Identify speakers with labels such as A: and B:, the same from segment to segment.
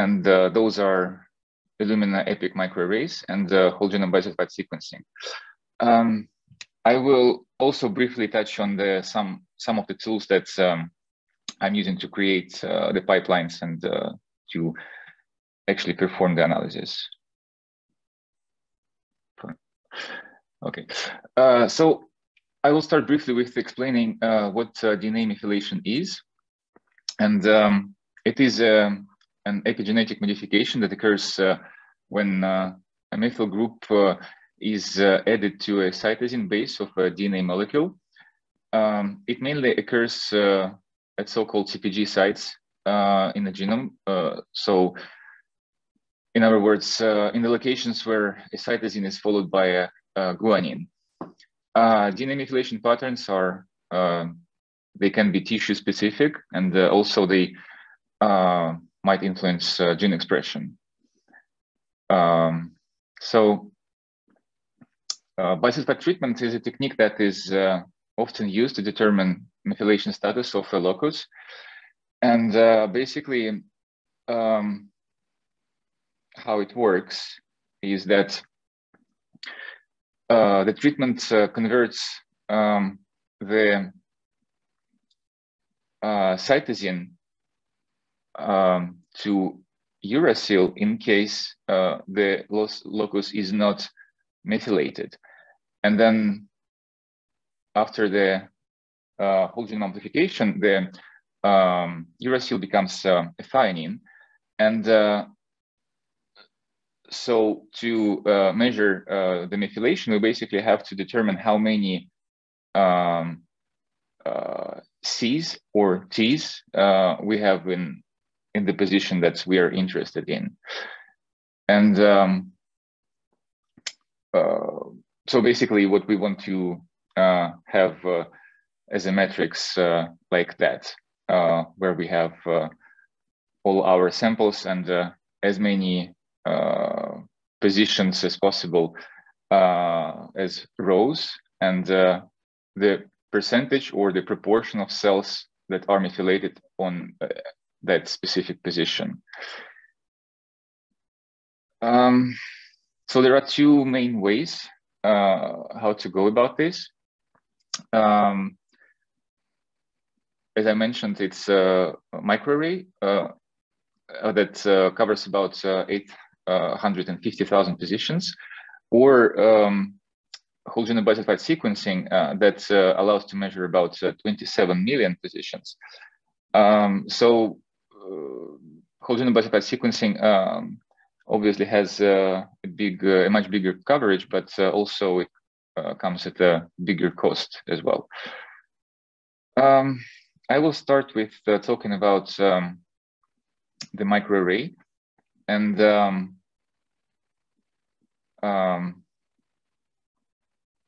A: and those are Illumina EPIC microarrays and whole genome bisulfite sequencing. I will also briefly touch on some of the tools that I'm using to create the pipelines and to actually perform the analysis. Okay, so I will start briefly with explaining what DNA methylation is. And it is an epigenetic modification that occurs when a methyl group is added to a cytosine base of a DNA molecule. It mainly occurs at so-called CPG sites in the genome. So in other words, in the locations where a cytosine is followed by a guanine. DNA methylation patterns are, they can be tissue specific, and also they might influence gene expression. Bisulfite treatment is a technique that is often used to determine methylation status of a locus. And basically, how it works is that the treatment converts the cytosine to uracil in case the locus is not methylated. And then after the whole genome amplification, the uracil becomes a thionine. And so to measure the methylation, we basically have to determine how many C's or T's we have in the position that we are interested in. And so basically what we want to have as a matrix like that, where we have all our samples and as many positions as possible as rows, and the percentage or the proportion of cells that are methylated on that specific position. So there are two main ways how to go about this. As I mentioned, it's a microarray that covers about 850,000 positions, or whole genome bisulfite sequencing that allows to measure about 27 million positions. So whole genome bisulfite sequencing obviously has a much bigger coverage, but also it comes at a bigger cost as well. I will start with talking about the microarray. And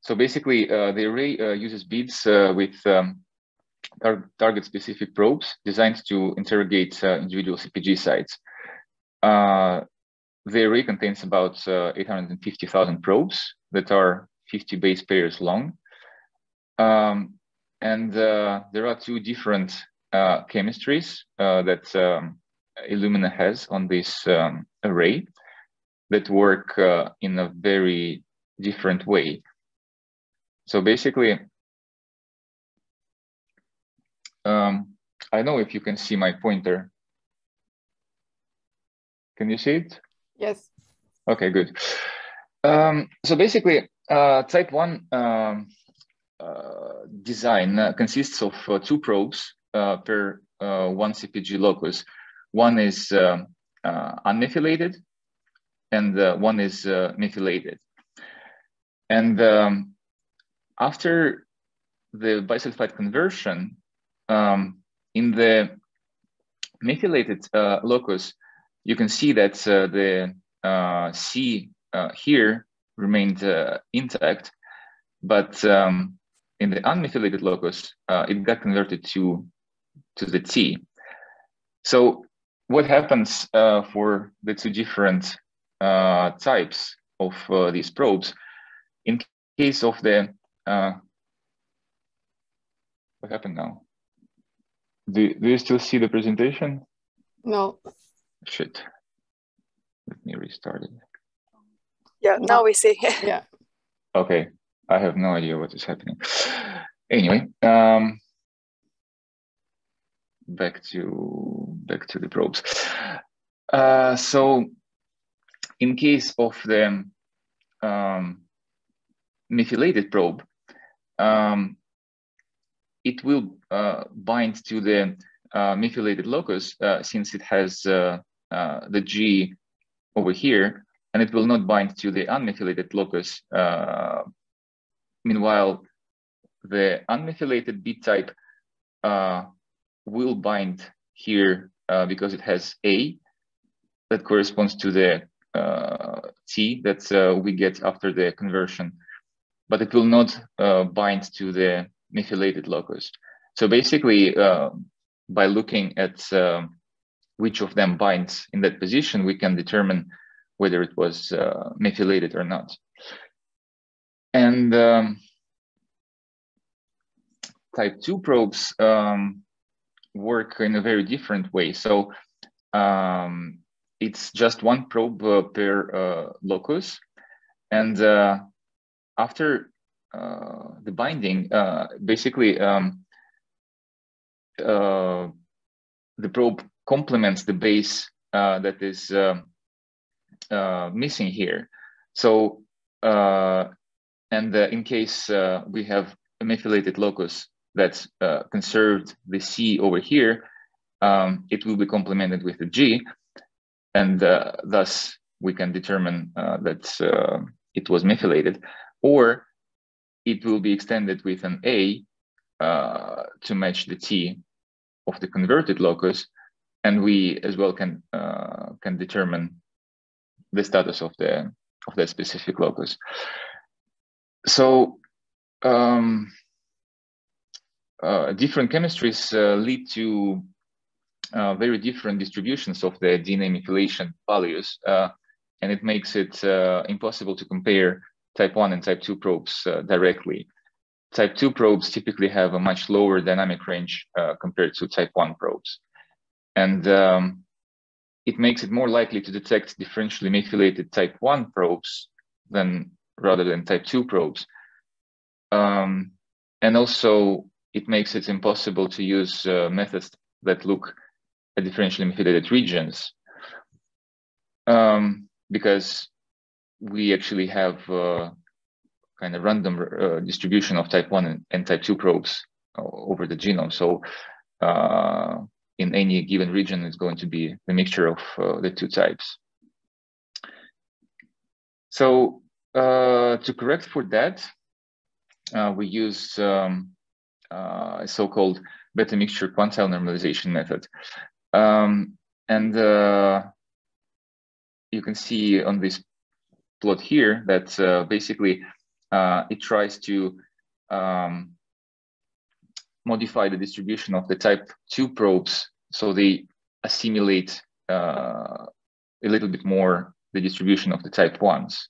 A: so basically, the array uses beads with target-specific probes designed to interrogate individual CPG sites. The array contains about 850,000 probes that are 50 base pairs long. And there are two different chemistries that Illumina has on this array that work in a very different way. So basically, I don't know if you can see my pointer. Can you see it?
B: Yes.
A: Okay, good. So basically, type 1 design consists of two probes per one CPG locus. One is unmethylated, and one is methylated. And after the bisulfite conversion, in the methylated locus, you can see that the C here remained intact, but in the unmethylated locus, it got converted to the T. So what happens for the two different types of these probes? In case of the, what happened now? Do you still see the presentation?
B: No.
A: Shit. restarted.
B: Yeah, now we see.
C: Yeah.
A: Okay, I have no idea what is happening. Anyway, back to the probes. So in case of the methylated probe, it will bind to the methylated locus since it has the G over here, and it will not bind to the unmethylated locus. Meanwhile, the unmethylated B type will bind here because it has A that corresponds to the T that we get after the conversion, but it will not bind to the methylated locus. So basically, by looking at which of them binds in that position, we can determine whether it was methylated or not. And type 2 probes work in a very different way. So it's just one probe per locus. And after the binding, basically the probe complements the base that is missing here. So, and in case we have a methylated locus that conserved the C over here, it will be complemented with a G, and thus we can determine that it was methylated, or it will be extended with an A to match the T of the converted locus, and we as well can determine the status of that specific locus. So different chemistries lead to very different distributions of the DNA methylation values, and it makes it impossible to compare type 1 and type 2 probes directly. Type 2 probes typically have a much lower dynamic range compared to type 1 probes. And it makes it more likely to detect differentially methylated type 1 probes rather than type 2 probes. And also, it makes it impossible to use methods that look at differentially methylated regions, because we actually have kind of random distribution of type 1 and type 2 probes over the genome. So in any given region, it's going to be a mixture of the two types. So to correct for that, we use a so-called beta mixture quantile normalization method. And you can see on this plot here that basically it tries to modify the distribution of the type 2 probes so they assimilate a little bit more the distribution of the type 1s.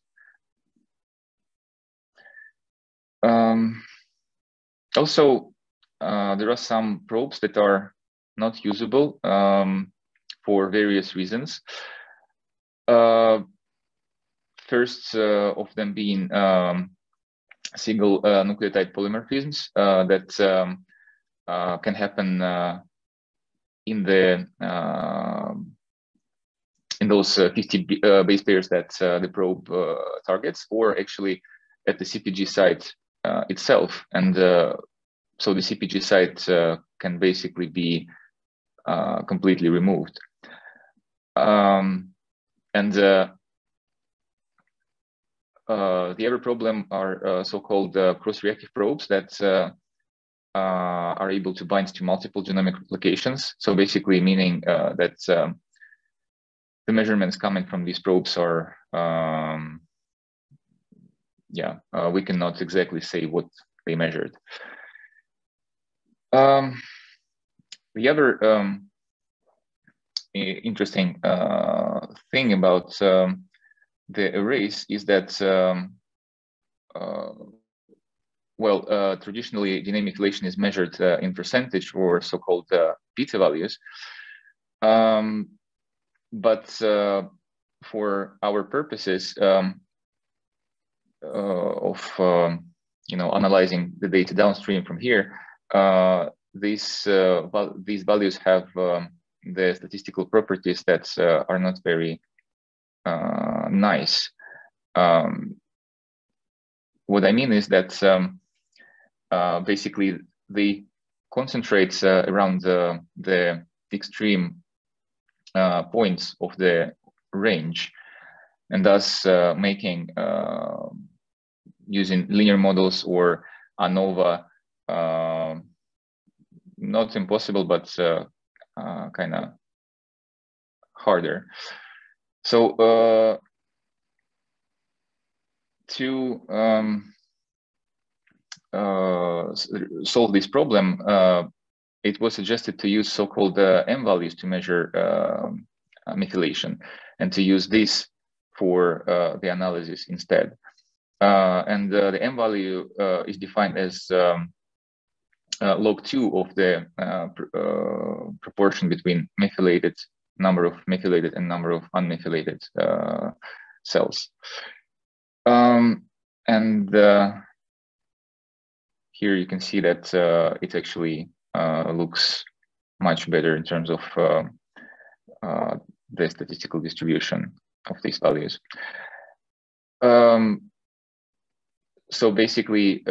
A: Also, there are some probes that are not usable for various reasons. First of them being single nucleotide polymorphisms that can happen in those 50 base pairs that the probe targets, or actually at the CpG site itself. And so the CpG site can basically be completely removed. And the other problem are so-called cross-reactive probes that are able to bind to multiple genomic locations. So basically meaning that the measurements coming from these probes are, we cannot exactly say what they measured. The other interesting thing about the arrays is that, traditionally DNA methylation is measured in percentage or so-called beta values. But for our purposes of analyzing the data downstream from here, these values have the statistical properties that are not very nice. What I mean is that basically they concentrate around the extreme points of the range, and thus making using linear models or ANOVA not impossible, but kind of harder. So to solve this problem, it was suggested to use so-called M values to measure methylation, and to use this for the analysis instead. And the M value is defined as log 2 of the proportion between number of methylated and number of unmethylated cells. And here you can see that it actually looks much better in terms of the statistical distribution of these values. So basically,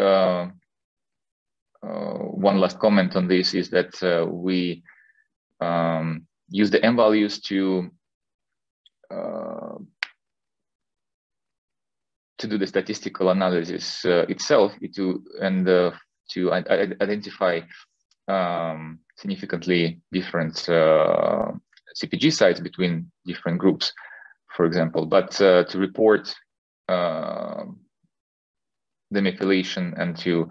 A: one last comment on this is that we use the M values to do the statistical analysis itself, to identify significantly different CpG sites between different groups, for example, but to report the methylation and to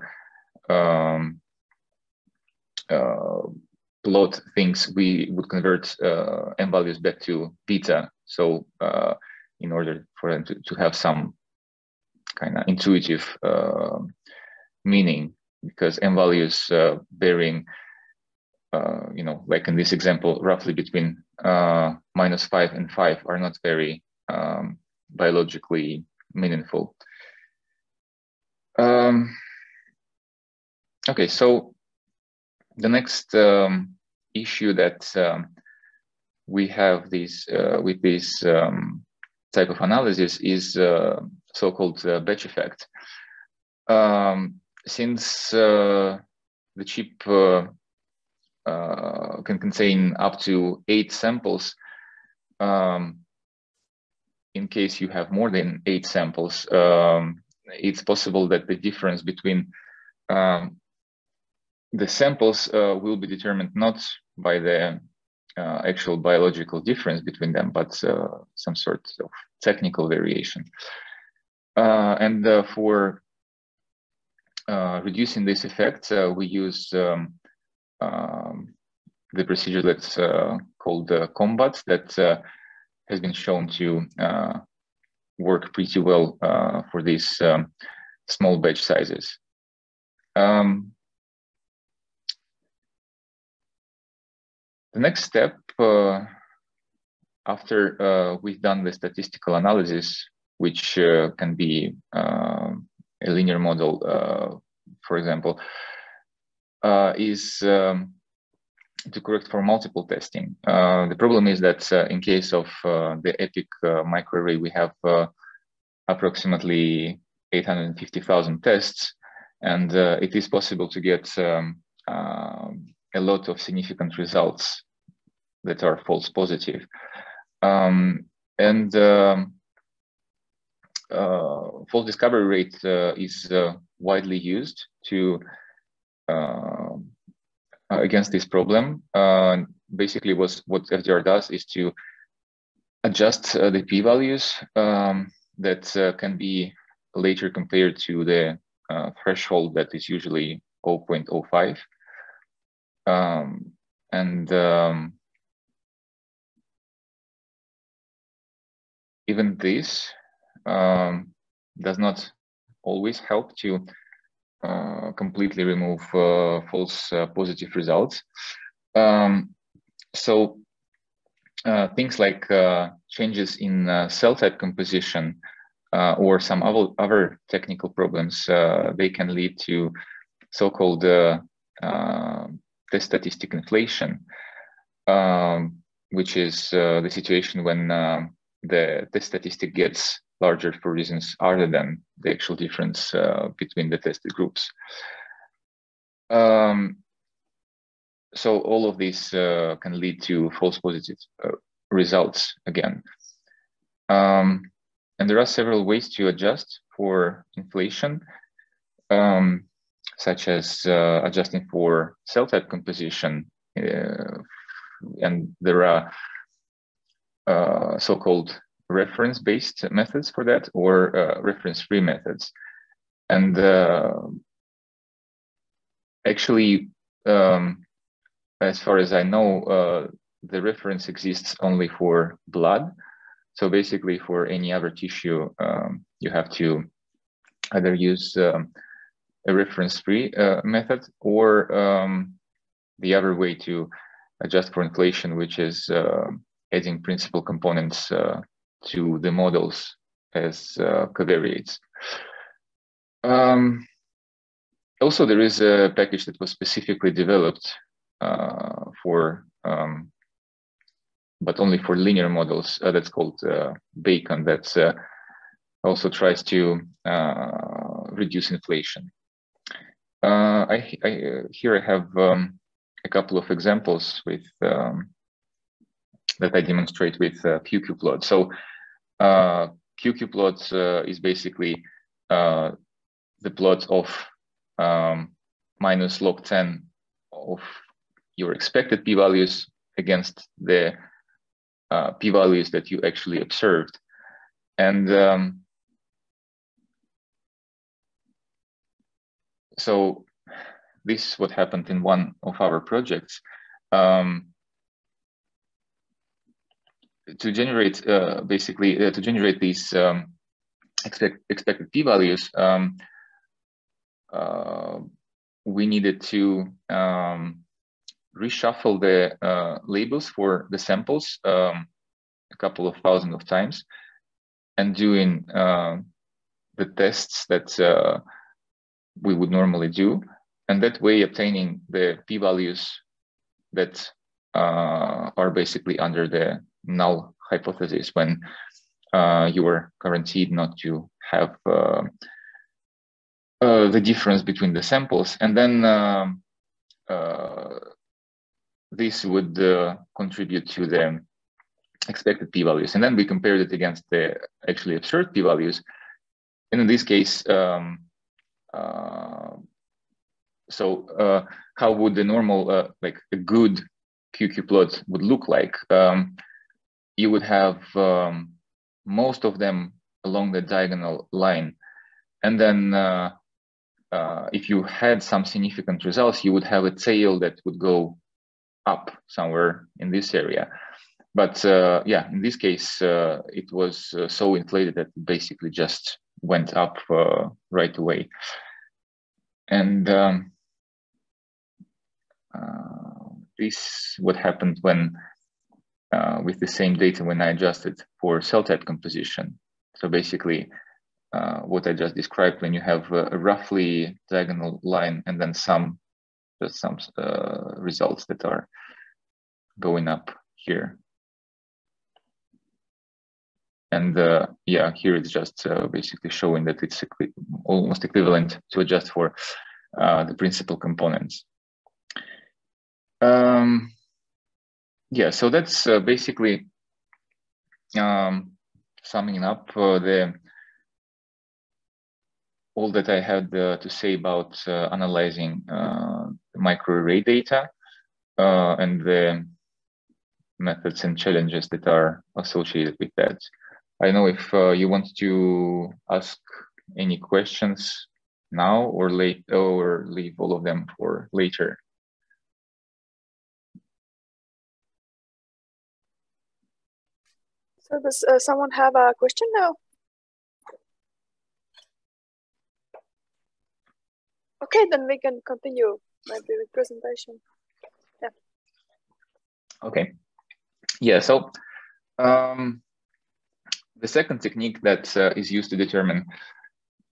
A: plot things, we would convert M values back to beta. So in order for them to have some kind of intuitive meaning, because M values varying, like in this example, roughly between -5 and 5 are not very biologically meaningful. Okay, so the next issue that we have with this type of analysis is so-called batch effect. Since the chip can contain up to 8 samples, in case you have more than 8 samples, it's possible that the difference between the samples will be determined not by the actual biological difference between them, but some sort of technical variation. And for reducing this effect, we use the procedure that's called combat, that has been shown to work pretty well for these small batch sizes. The next step, after we've done the statistical analysis, which can be a linear model, for example, is to correct for multiple testing. The problem is that in case of the EPIC microarray, we have approximately 850,000 tests, and it is possible to get a lot of significant results that are false positive. False discovery rate is widely used to against this problem. Basically, what FDR does is to adjust the p-values that can be later compared to the threshold that is usually 0.05. Even this does not always help to completely remove false positive results. So things like changes in cell type composition or some other technical problems, they can lead to so-called test statistic inflation, which is the situation when the test statistic gets larger for reasons other than the actual difference between the tested groups. So all of these can lead to false positive results again. And there are several ways to adjust for inflation, such as adjusting for cell type composition. And there are so-called reference-based methods for that, or reference-free methods. And actually, as far as I know, the reference exists only for blood. So basically, for any other tissue, you have to either use a reference-free method, or the other way to adjust for inflation, which is adding principal components to the models as covariates. Also, there is a package that was specifically developed for, but only for linear models, that's called Bacon, that also tries to reduce inflation. Here I have a couple of examples with that I demonstrate with QQplot. So QQplot is basically the plot of minus log 10 of your expected p-values against the p-values that you actually observed. And so this is what happened in one of our projects. To generate to generate these expected p-values, we needed to reshuffle the labels for the samples a couple of thousand of times, and doing the tests that we would normally do, and that way obtaining the p-values that are basically under the null hypothesis, when you are guaranteed not to have the difference between the samples. And then this would contribute to the expected p-values. And then we compared it against the actually observed p-values. And in this case, how would the normal, like a good QQplot would look like? You would have most of them along the diagonal line. And then if you had some significant results, you would have a tail that would go up somewhere in this area. But yeah, in this case, it was so inflated that it basically just went up right away. And this what happened when with the same data when I adjusted for cell type composition. So basically, what I just described, when you have a roughly diagonal line and then some results that are going up here. And yeah, here it's just basically showing that it's almost equivalent to adjust for the principal components. Yeah, so that's basically summing up all that I had to say about analyzing microarray data and the methods and challenges that are associated with that. I don't know if you want to ask any questions now or late, or leave all of them for later.
B: So does someone have a question now? Okay, then we can continue maybe with presentation. Yeah.
A: Okay. Yeah, so the second technique that is used to determine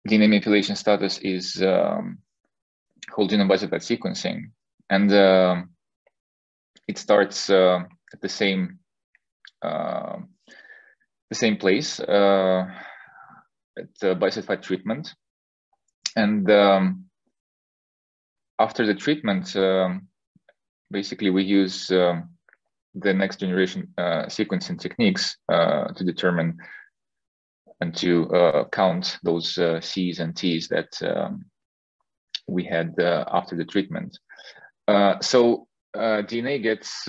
A: DNA methylation status is whole genome bisulfite sequencing, and it starts at the same place at bisulfite treatment, and after the treatment, basically we use the next generation sequencing techniques to determine and to count those C's and T's that we had after the treatment. So DNA gets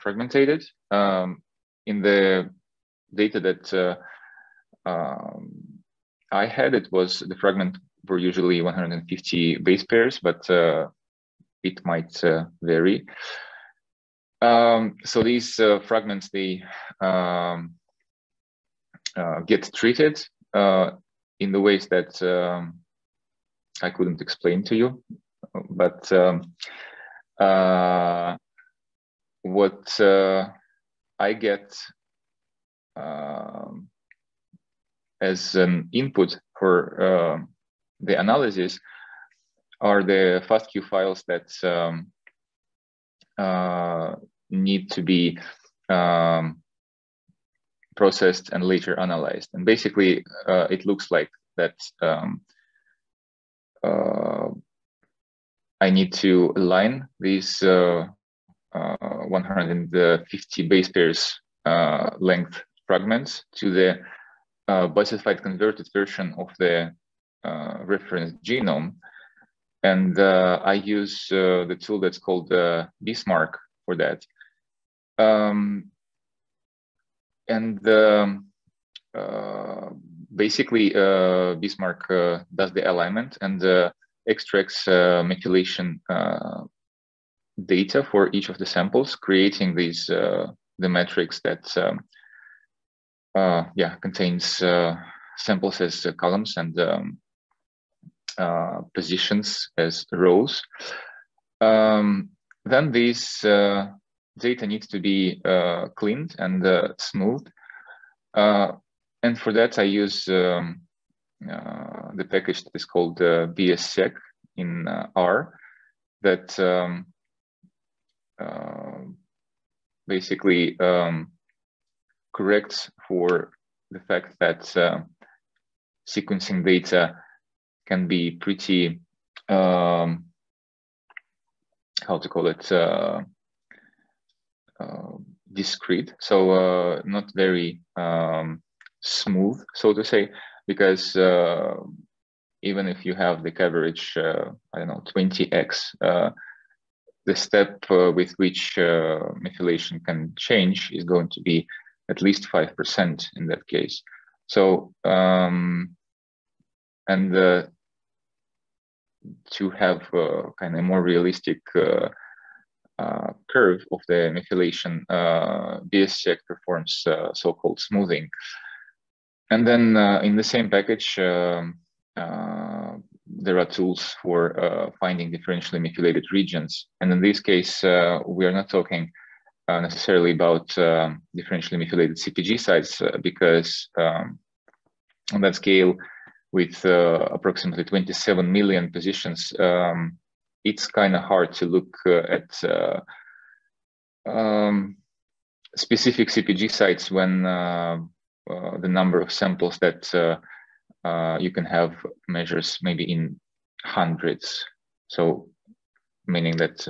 A: fragmented. In the data that I had, it was the fragment were usually 150 base pairs, but it might vary. So these fragments, they get treated in the ways that I couldn't explain to you, but what I get as an input for the analysis are the FASTQ files that need to be processed and later analyzed. And basically, it looks like that I need to align these 150 base pairs length fragments to the bisulfite converted version of the reference genome. And I use the tool that's called Bismarck for that. Basically, Bismarck does the alignment and extracts methylation data for each of the samples, creating these the metrics that contains samples as columns and positions as rows. Then these data needs to be cleaned and smoothed. And for that, I use the package that is called BSSEC in R that basically corrects for the fact that sequencing data can be pretty, how to call it, discrete, so not very smooth, so to say, because even if you have the coverage, I don't know, 20x, the step with which methylation can change is going to be at least 5% in that case. So, to have kind of more realistic curve of the methylation, BSSEC performs so-called smoothing. And then in the same package, there are tools for finding differentially methylated regions. And in this case, we are not talking necessarily about differentially methylated CpG sites because on that scale, with approximately 27 million positions, it's kind of hard to look at specific CpG sites when the number of samples that you can have measures maybe in hundreds. So meaning that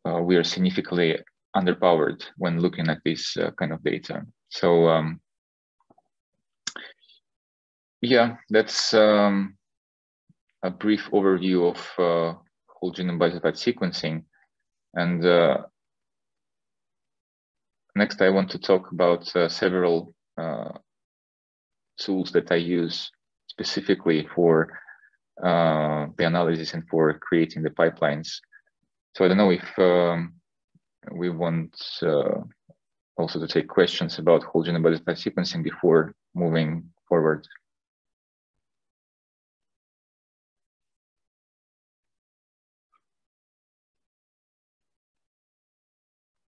A: we are significantly underpowered when looking at this kind of data. So yeah, that's a brief overview of whole genome bisulfite sequencing. And next, I want to talk about several tools that I use specifically for the analysis and for creating the pipelines. So I don't know if we want also to take questions about whole genome bisulfite sequencing before moving forward.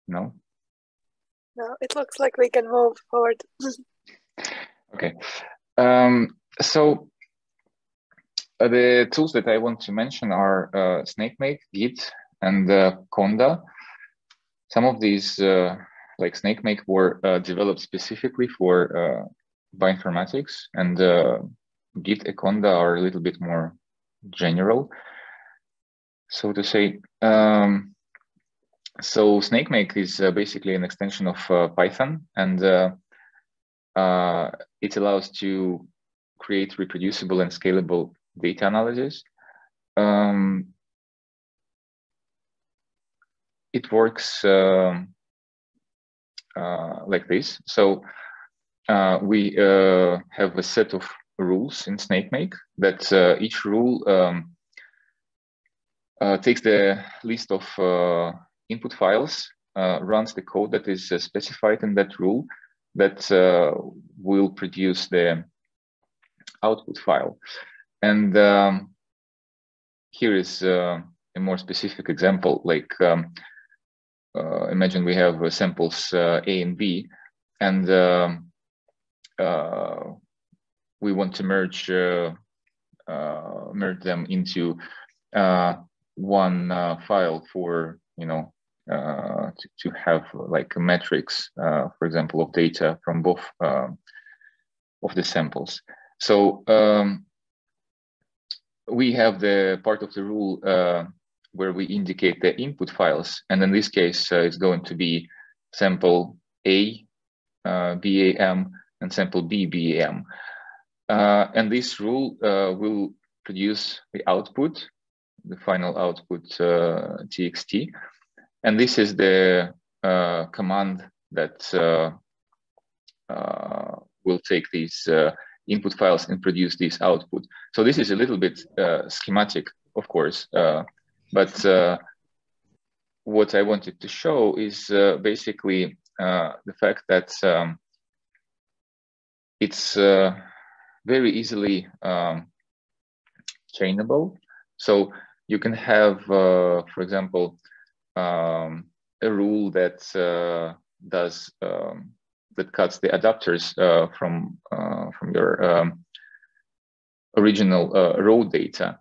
A: No?
B: No, it looks like we can move forward.
A: Okay. So the tools that I want to mention are snakemake, Git, and conda. Some of these, like snakemake, were developed specifically for bioinformatics, and Git and conda are a little bit more general, so to say. So snakemake is basically an extension of Python, and it allows to create reproducible and scalable data analysis. It works like this. So we have a set of rules in snakemake that each rule takes the list of input files, runs the code that is specified in that rule that will produce the output file. And here is a more specific example, like imagine we have samples A and B, and we want to merge them into one file for, to have like a matrix, for example, of data from both of the samples. So we have the part of the rule where we indicate the input files, and in this case, it's going to be sample A, BAM, and sample B, BAM. And this rule will produce the output, the final output txt. And this is the command that will take these input files and produce this output. So this is a little bit schematic, of course, but what I wanted to show is basically the fact that it's very easily chainable. So you can have, for example, a rule that does that cuts the adapters from your original raw data,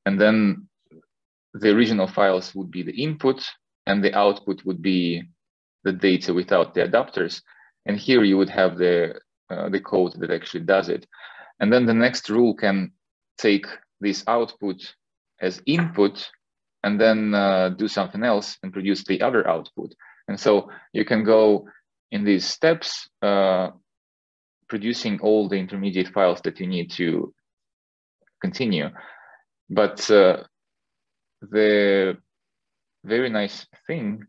A: and then the original files would be the input, and the output would be the data without the adapters. And here you would have the code that actually does it. And then the next rule can take this output as input and then do something else and produce the other output. And so you can go in these steps, producing all the intermediate files that you need to continue. But the very nice thing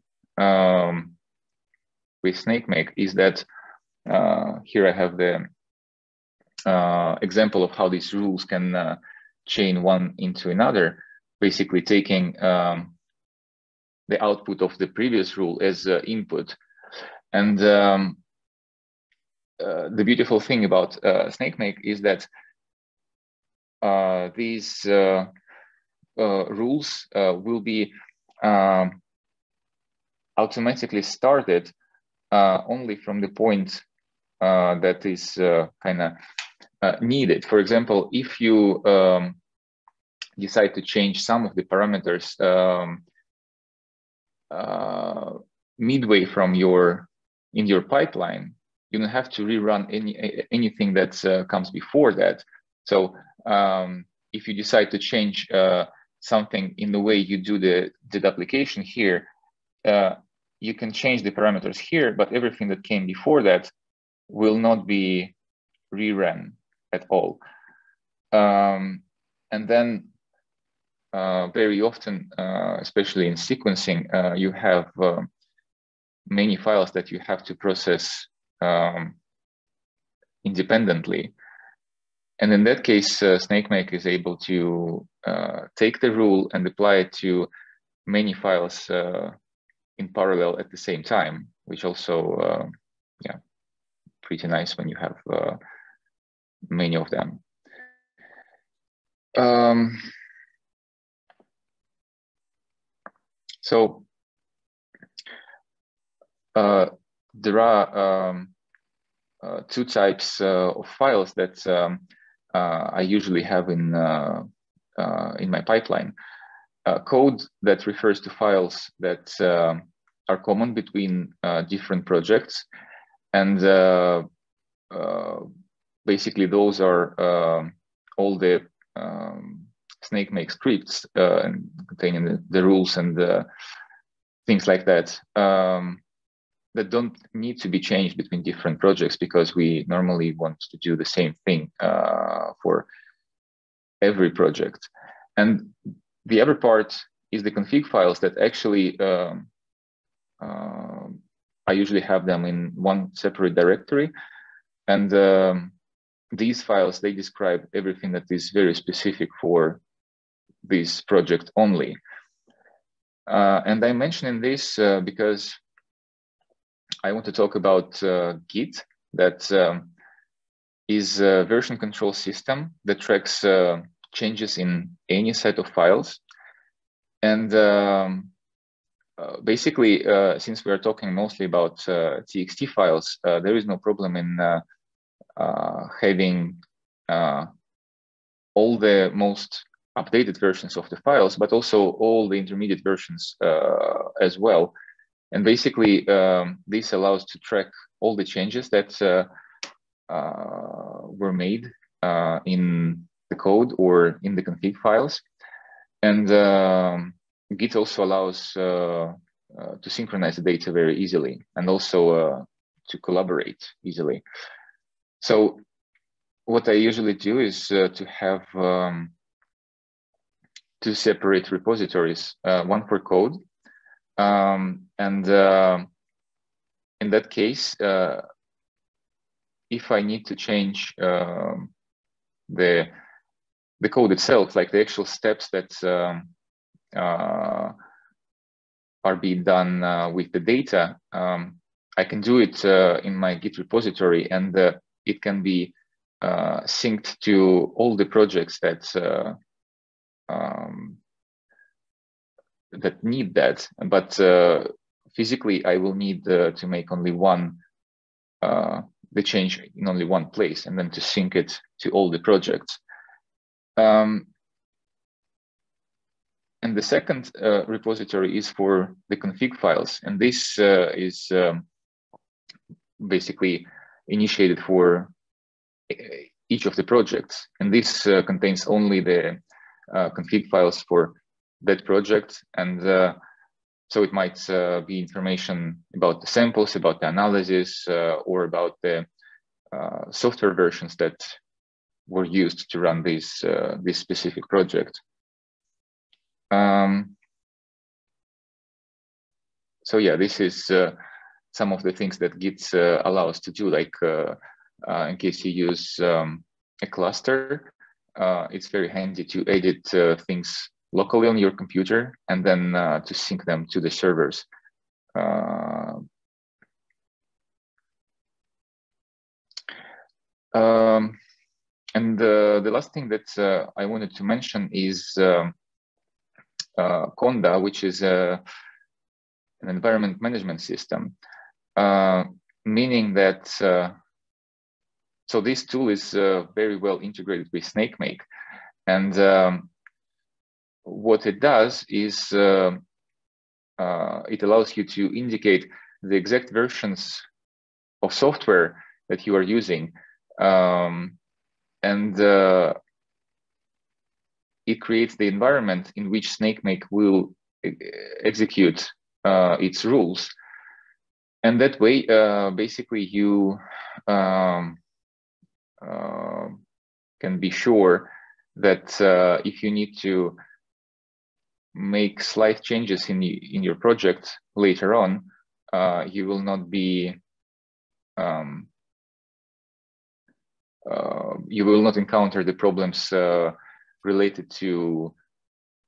A: with snakemake is that here I have the example of how these rules can chain one into another, basically taking the output of the previous rule as input. And the beautiful thing about snakemake is that these rules will be automatically started only from the point that is kind of needed. For example, if you decide to change some of the parameters midway from in your pipeline, you don't have to rerun anything that comes before that. So if you decide to change something in the way you do the application here, you can change the parameters here, but everything that came before that will not be rerun at all. And then very often, especially in sequencing, you have many files that you have to process independently. And in that case, snakemake is able to take the rule and apply it to many files in parallel at the same time, which also, yeah, pretty nice when you have many of them. So there are two types of files that I usually have in my pipeline. Code that refers to files that are common between different projects, and basically those are all the snakemake scripts containing the rules and things like that. That don't need to be changed between different projects, because we normally want to do the same thing for every project. And the other part is the config files that actually I usually have them in one separate directory. And these files, they describe everything that is very specific for this project only. And I'm mentioning this because I want to talk about Git, that is a version control system that tracks changes in any set of files. And basically, since we are talking mostly about TXT files, there is no problem in having all the most updated versions of the files, but also all the intermediate versions as well. And basically, this allows to track all the changes that were made in the code or in the config files. And Git also allows to synchronize the data very easily, and also to collaborate easily. So what I usually do is to have two separate repositories, one for code. And in that case, if I need to change the code itself, like the actual steps that are being done with the data, I can do it in my Git repository, and it can be synced to all the projects that that need that. But physically, I will need to make only one, the change in only one place, and then to sync it to all the projects. And the second repository is for the config files, and this is basically initiated for each of the projects, and this contains only the config files for that project. And so it might be information about the samples, about the analysis, or about the software versions that were used to run this specific project. So yeah, this is some of the things that Git allows to do, like in case you use a cluster, it's very handy to edit things locally on your computer, and then to sync them to the servers. And the last thing that I wanted to mention is conda, which is an environment management system, meaning that so this tool is very well integrated with snakemake. And what it does is it allows you to indicate the exact versions of software that you are using. And it creates the environment in which snakemake will execute its rules. And that way, basically, you can be sure that if you need to make slight changes in your project later on, you will not be you will not encounter the problems related to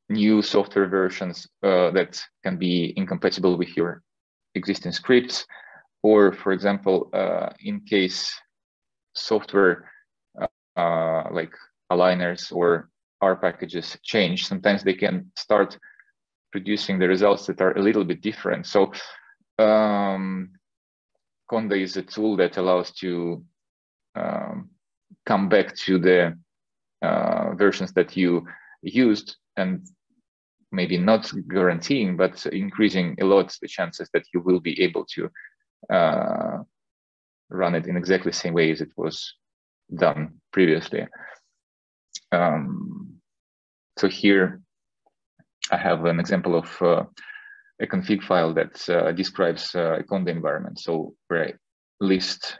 A: new software versions that can be incompatible with your existing scripts, or, for example, in case software like aligners or R packages change, sometimes they can start producing the results that are a little bit different. So conda is a tool that allows to come back to the versions that you used, and maybe not guaranteeing, but increasing a lot the chances that you will be able to run it in exactly the same way as it was done previously. So here I have an example of a config file that describes a conda environment. So where I list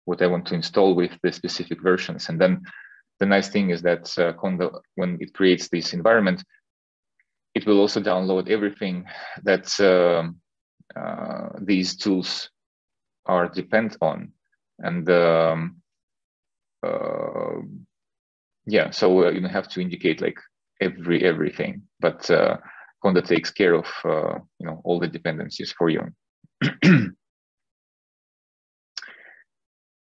A: what I want to install with the specific versions. And then the nice thing is that conda, when it creates this environment, it will also download everything that these tools are dependent on. And yeah, so you don't have to indicate like everything, but conda takes care of all the dependencies for you.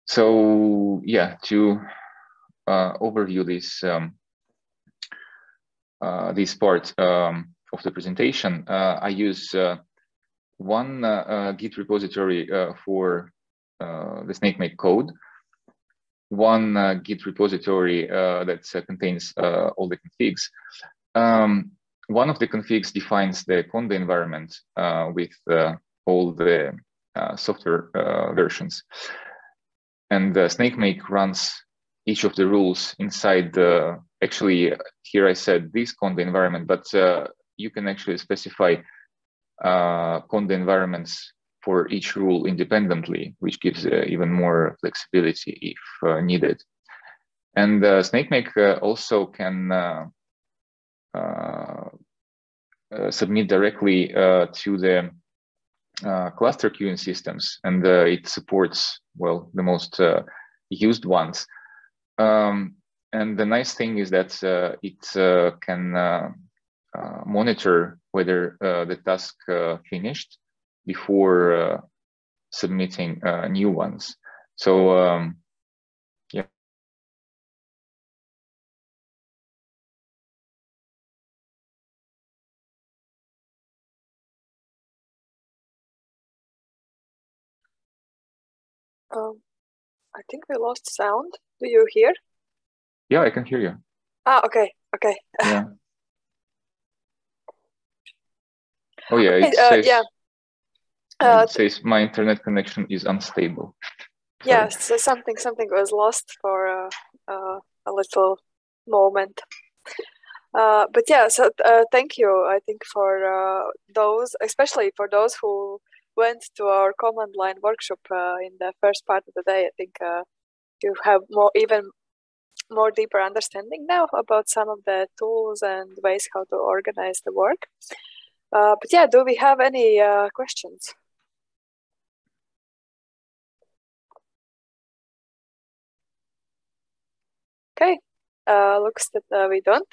A: So yeah, to overview this part of the presentation, I use one Git repository for the snakemake code, one Git repository that contains all the configs. One of the configs defines the conda environment with all the software versions. And snakemake runs each of the rules inside the, actually, here I said this conda environment, but you can actually specify conda environments for each rule independently, which gives even more flexibility if needed. And snakemake also can submit directly to the cluster queuing systems, and it supports, well, the most used ones. And the nice thing is that it can monitor whether the task finished before submitting new ones. So yeah.
B: I think we lost sound. Do you hear?
A: Yeah, I can hear you.
B: Ah, okay, okay.
A: Yeah. Oh yeah,
B: Okay,
A: it says,
B: yeah.
A: it says my internet connection is unstable.
B: Yes, so something was lost for a little moment. But yeah, so thank you, I think, for those, especially for those who went to our command line workshop in the first part of the day. I think you have even more deeper understanding now about some of the tools and ways how to organize the work. But yeah, do we have any questions? Okay, looks that we don't.